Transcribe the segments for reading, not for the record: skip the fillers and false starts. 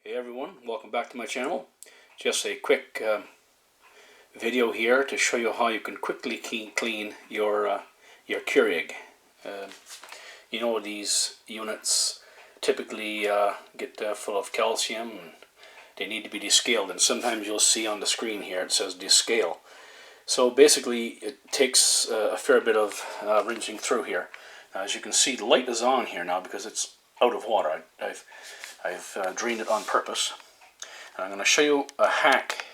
Hey everyone, welcome back to my channel. Just a quick video here to show you how you can quickly clean your Keurig. You know, these units typically get full of calcium and they need to be descaled, and sometimes you'll see on the screen here it says descale. So basically it takes a fair bit of rinsing through here. As you can see, the light is on here now because it's out of water. I've drained it on purpose. And I'm going to show you a hack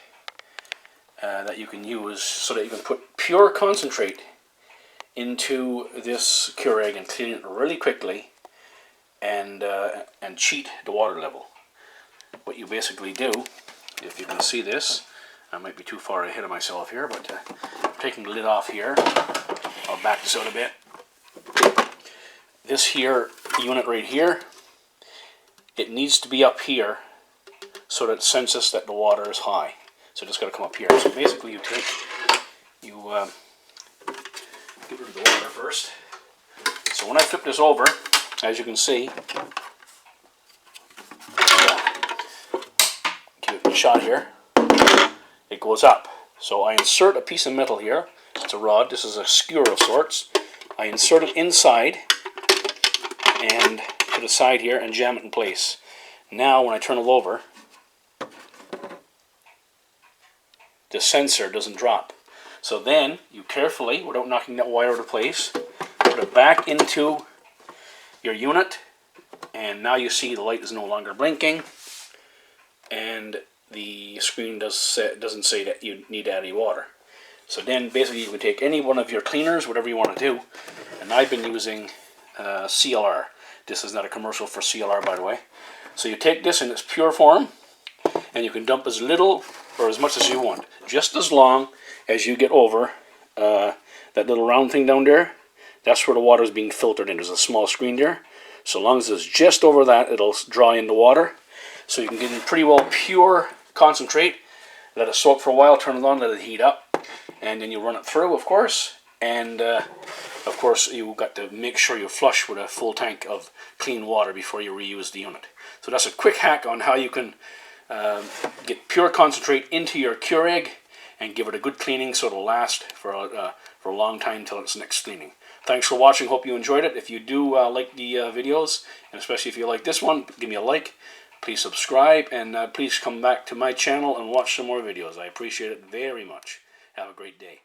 that you can use so that you can put pure concentrate into this Keurig and clean it really quickly and cheat the water level. What you basically do, if you can see this, I might be too far ahead of myself here, but taking the lid off here, I'll back this out a bit. This here unit right here, it needs to be up here so that it senses that the water is high. So it's got to come up here. So basically you get rid of the water first. So when I flip this over, as you can see, give it a shot here, it goes up. So I insert a piece of metal here. It's a rod. This is a skewer of sorts. I insert it inside and to the side here and jam it in place. Now when I turn it over, the sensor doesn't drop. So then you carefully, without knocking that wire out of place, put it back into your unit, and now you see the light is no longer blinking and the screen doesn't say that you need to add any water. So then basically you can take any one of your cleaners, whatever you want to do, and I've been using CLR. This is not a commercial for CLR, by the way. So you take this in its pure form and you can dump as little or as much as you want, just as long as you get over that little round thing down there. That's where the water is being filtered in. There's a small screen there. So long as it's just over that, it'll draw in the water. So you can get in pretty well pure concentrate. Let it soak for a while, turn it on, let it heat up, and then you run it through, of course. And of course, you've got to make sure you flush with a full tank of clean water before you reuse the unit. So that's a quick hack on how you can get pure concentrate into your Keurig and give it a good cleaning so it'll last for a long time till its next cleaning. Thanks for watching. Hope you enjoyed it. If you do like the videos, and especially if you like this one, give me a like. Please subscribe, and please come back to my channel and watch some more videos. I appreciate it very much. Have a great day.